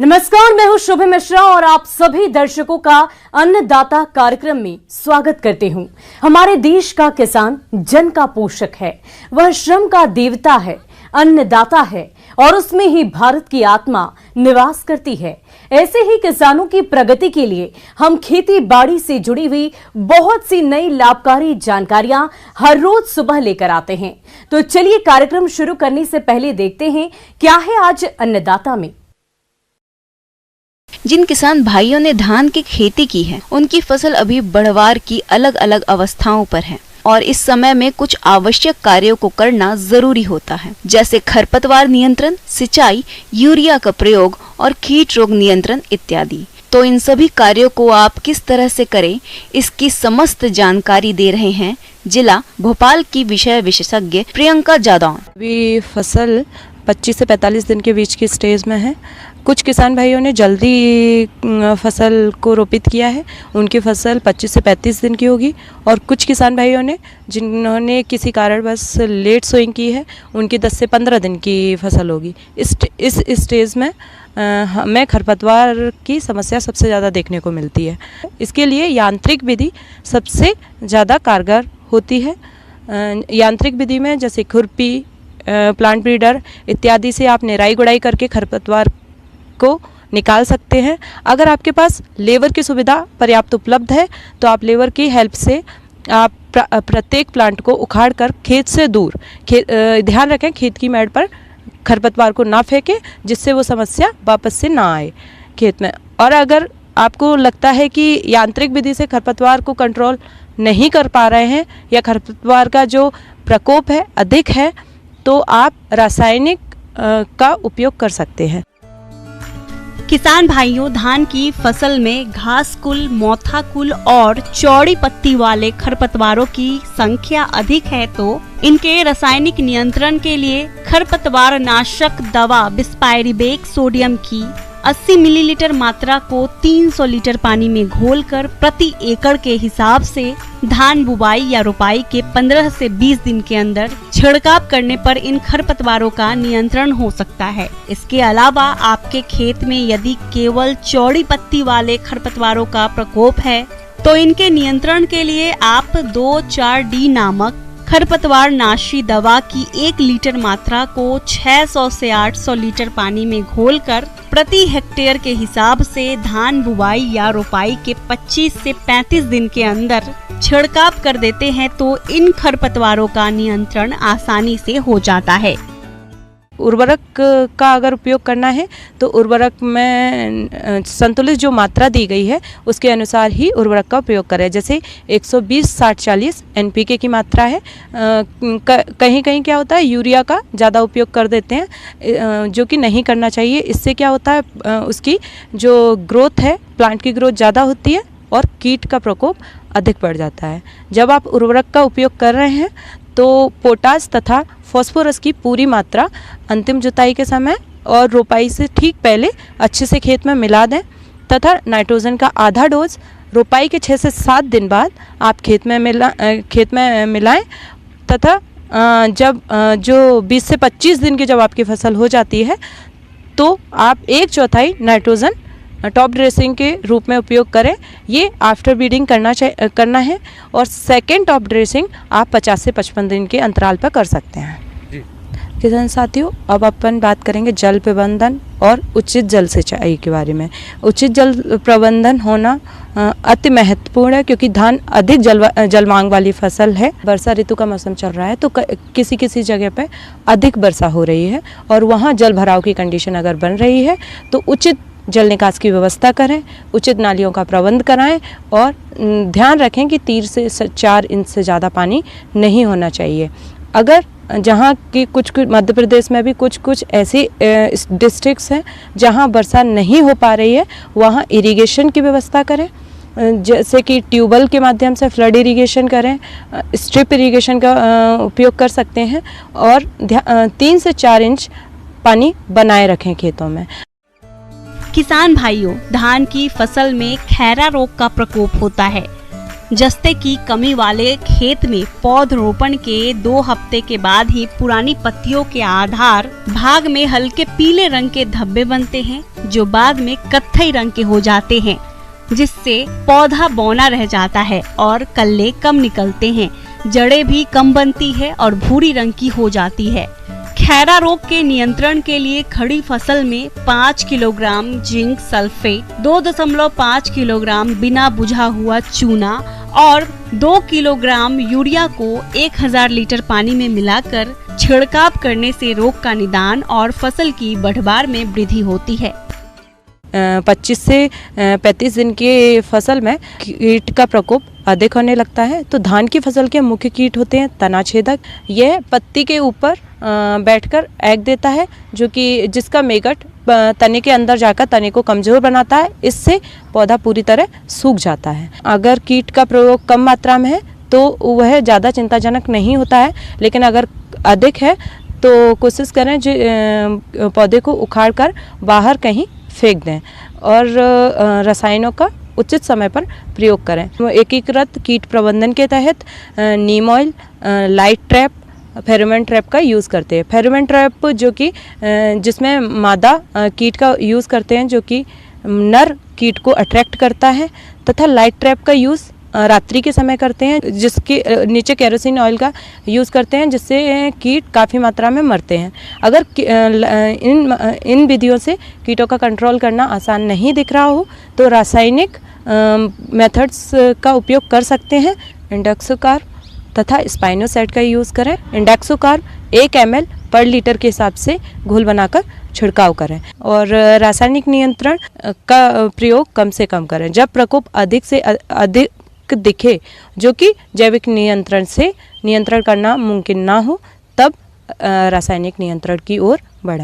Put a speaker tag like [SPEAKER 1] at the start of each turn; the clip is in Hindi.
[SPEAKER 1] नमस्कार, मैं हूं शुभ मिश्रा और आप सभी दर्शकों का अन्नदाता कार्यक्रम में स्वागत करती हूं। हमारे देश का किसान जन का पोषक है, वह श्रम का देवता है, अन्नदाता है और उसमें ही भारत की आत्मा निवास करती है। ऐसे ही किसानों की प्रगति के लिए हम खेती बाड़ी से जुड़ी हुई बहुत सी नई लाभकारी जानकारियां हर रोज सुबह लेकर आते हैं। तो चलिए कार्यक्रम शुरू करने से पहले देखते हैं क्या है आज अन्नदाता में।
[SPEAKER 2] जिन किसान भाइयों ने धान की खेती की है, उनकी फसल अभी बढ़वार की अलग अलग अवस्थाओं पर है और इस समय में कुछ आवश्यक कार्यों को करना जरूरी होता है, जैसे खरपतवार नियंत्रण, सिंचाई, यूरिया का प्रयोग और कीट रोग नियंत्रण इत्यादि। तो इन सभी कार्यों को आप किस तरह से करें, इसकी समस्त जानकारी दे रहे हैं जिला भोपाल की विषय विशेषज्ञ प्रियंका जादौन।
[SPEAKER 3] अभी फसल 25 से 45 दिन के बीच की स्टेज में है। कुछ किसान भाइयों ने जल्दी फसल को रोपित किया है, उनकी फसल 25 से 35 दिन की होगी और कुछ किसान भाइयों ने जिन्होंने किसी कारणवश लेट सोइंग की है, उनकी 10 से 15 दिन की फसल होगी। इस स्टेज में हमें खरपतवार की समस्या सबसे ज़्यादा देखने को मिलती है। इसके लिए यांत्रिक विधि सबसे ज़्यादा कारगर होती है। यांत्रिक विधि में जैसे खुरपी, प्लांट ब्रीडर इत्यादि से आप निराई गुड़ाई करके खरपतवार को निकाल सकते हैं। अगर आपके पास लेबर की सुविधा पर्याप्त उपलब्ध है तो आप लेबर की हेल्प से आप प्रत्येक प्लांट को उखाड़ कर खेत से दूर, ध्यान रखें खेत की मेड़ पर खरपतवार को ना फेंकें, जिससे वो समस्या वापस से ना आए खेत में। और अगर आपको लगता है कि यांत्रिक विधि से खरपतवार को कंट्रोल नहीं कर पा रहे हैं या खरपतवार का जो प्रकोप है अधिक है, तो आप रासायनिक का उपयोग कर सकते हैं।
[SPEAKER 4] किसान भाइयों, धान की फसल में घास कुल, मोथा कुल और चौड़ी पत्ती वाले खरपतवारों की संख्या अधिक है, तो इनके रासायनिक नियंत्रण के लिए खरपतवार नाशक दवा बिस्पायरिबेक सोडियम की 80 मिलीलीटर मात्रा को 300 लीटर पानी में घोलकर प्रति एकड़ के हिसाब से धान बुवाई या रोपाई के 15 से 20 दिन के अंदर छिड़काव करने पर इन खरपतवारों का नियंत्रण हो सकता है। इसके अलावा आपके खेत में यदि केवल चौड़ी पत्ती वाले खरपतवारों का प्रकोप है, तो इनके नियंत्रण के लिए आप 2,4-D नामक खरपतवार नाशी दवा की 1 लीटर मात्रा को 600 से 800 लीटर पानी में घोलकर प्रति हेक्टेयर के हिसाब से धान बुवाई या रोपाई के 25 से 35 दिन के अंदर छिड़काव कर देते हैं, तो इन खरपतवारों का नियंत्रण आसानी से हो जाता है।
[SPEAKER 3] उर्वरक का अगर उपयोग करना है तो उर्वरक में संतुलित जो मात्रा दी गई है उसके अनुसार ही उर्वरक का उपयोग करें। जैसे 120-60-40 NPK की मात्रा है। कहीं कहीं क्या होता है, यूरिया का ज़्यादा उपयोग कर देते हैं, जो कि नहीं करना चाहिए। इससे क्या होता है, उसकी जो ग्रोथ है, प्लांट की ग्रोथ ज़्यादा होती है और कीट का प्रकोप अधिक बढ़ जाता है। जब आप उर्वरक का उपयोग कर रहे हैं तो पोटास तथा फास्फोरस की पूरी मात्रा अंतिम जुताई के समय और रोपाई से ठीक पहले अच्छे से खेत में मिला दें तथा नाइट्रोजन का आधा डोज रोपाई के 6 से 7 दिन बाद आप खेत में मिलाएं तथा जब जो 20 से 25 दिन की जब आपकी फसल हो जाती है तो आप 1/4 नाइट्रोजन टॉप ड्रेसिंग के रूप में उपयोग करें। ये आफ्टर बीडिंग करना है और सेकेंड टॉप ड्रेसिंग आप 50 से 55 दिन के अंतराल पर कर सकते हैं। किसान साथियों, अब अपन बात करेंगे जल प्रबंधन और उचित जल सिंचाई के बारे में। उचित जल प्रबंधन होना अति महत्वपूर्ण है, क्योंकि धान अधिक जल मांग वाली फसल है। वर्षा ऋतु का मौसम चल रहा है तो किसी किसी जगह पे अधिक वर्षा हो रही है और वहाँ जल भराव की कंडीशन अगर बन रही है तो उचित जल निकास की व्यवस्था करें, उचित नालियों का प्रबंध कराएं और ध्यान रखें कि 3 से 4 इंच से ज़्यादा पानी नहीं होना चाहिए। अगर जहाँ की कुछ मध्य प्रदेश में भी कुछ ऐसी डिस्ट्रिक्ट्स हैं जहाँ वर्षा नहीं हो पा रही है, वहाँ इरिगेशन की व्यवस्था करें, जैसे कि ट्यूबवेल के माध्यम से फ्लड इरिगेशन करें, स्ट्रिप इरिगेशन का उपयोग कर सकते हैं और 3 से 4 इंच पानी बनाए रखें खेतों में।
[SPEAKER 4] किसान भाइयों, धान की फसल में खैरा रोग का प्रकोप होता है। जस्ते की कमी वाले खेत में पौधरोपण के 2 हफ्ते के बाद ही पुरानी पत्तियों के आधार भाग में हल्के पीले रंग के धब्बे बनते हैं, जो बाद में कत्थई रंग के हो जाते हैं, जिससे पौधा बौना रह जाता है और कल्ले कम निकलते हैं। जड़ें भी कम बनती है और भूरी रंग की हो जाती है। खैरा रोग के नियंत्रण के लिए खड़ी फसल में 5 किलोग्राम जिंक सल्फेट, 2.5 किलोग्राम बिना बुझा हुआ चूना और 2 किलोग्राम यूरिया को 1000 लीटर पानी में मिलाकर छिड़काव करने से रोग का निदान और फसल की बढ़वार में वृद्धि होती है।
[SPEAKER 3] 25 से 35 दिन की फसल में कीट का प्रकोप अधिक होने लगता है। तो धान की फसल के मुख्य कीट होते हैं तनाछेदक। यह पत्ती के ऊपर बैठकर एग देता है, जो कि जिसका मेगट तने के अंदर जाकर तने को कमजोर बनाता है। इससे पौधा पूरी तरह सूख जाता है। अगर कीट का प्रयोग कम मात्रा में है तो वह ज़्यादा चिंताजनक नहीं होता है, लेकिन अगर अधिक है तो कोशिश करें जो पौधे को उखाड़ कर बाहर कहीं फेंक दें और रसायनों का उचित समय पर प्रयोग करें। एकीकृत कीट प्रबंधन के तहत neem oil, light trap, pheromone trap का यूज़ करते हैं। फेरोमोन ट्रैप जो कि जिसमें मादा कीट का यूज़ करते हैं, जो कि नर कीट को अट्रैक्ट करता है, तथा लाइट ट्रैप का यूज़ रात्रि के समय करते हैं, जिसके नीचे केरोसिन ऑयल का यूज़ करते हैं, जिससे कीट काफ़ी मात्रा में मरते हैं। अगर इन विधियों से कीटों का कंट्रोल करना आसान नहीं दिख रहा हो तो रासायनिक मेथड्स का उपयोग कर सकते हैं। इंडेक्सोकार्ब तथा स्पाइनोसैड का यूज़ करें। इंडेक्सोकार्ब 1 ml पर लीटर के हिसाब से घोल बनाकर छिड़काव करें और रासायनिक नियंत्रण का प्रयोग कम से कम करें। जब प्रकोप अधिक से अधिक दिखे, जो कि जैविक नियंत्रण से नियंत्रण करना मुमकिन ना हो, तब रासायनिक नियंत्रण की ओर बढ़ें।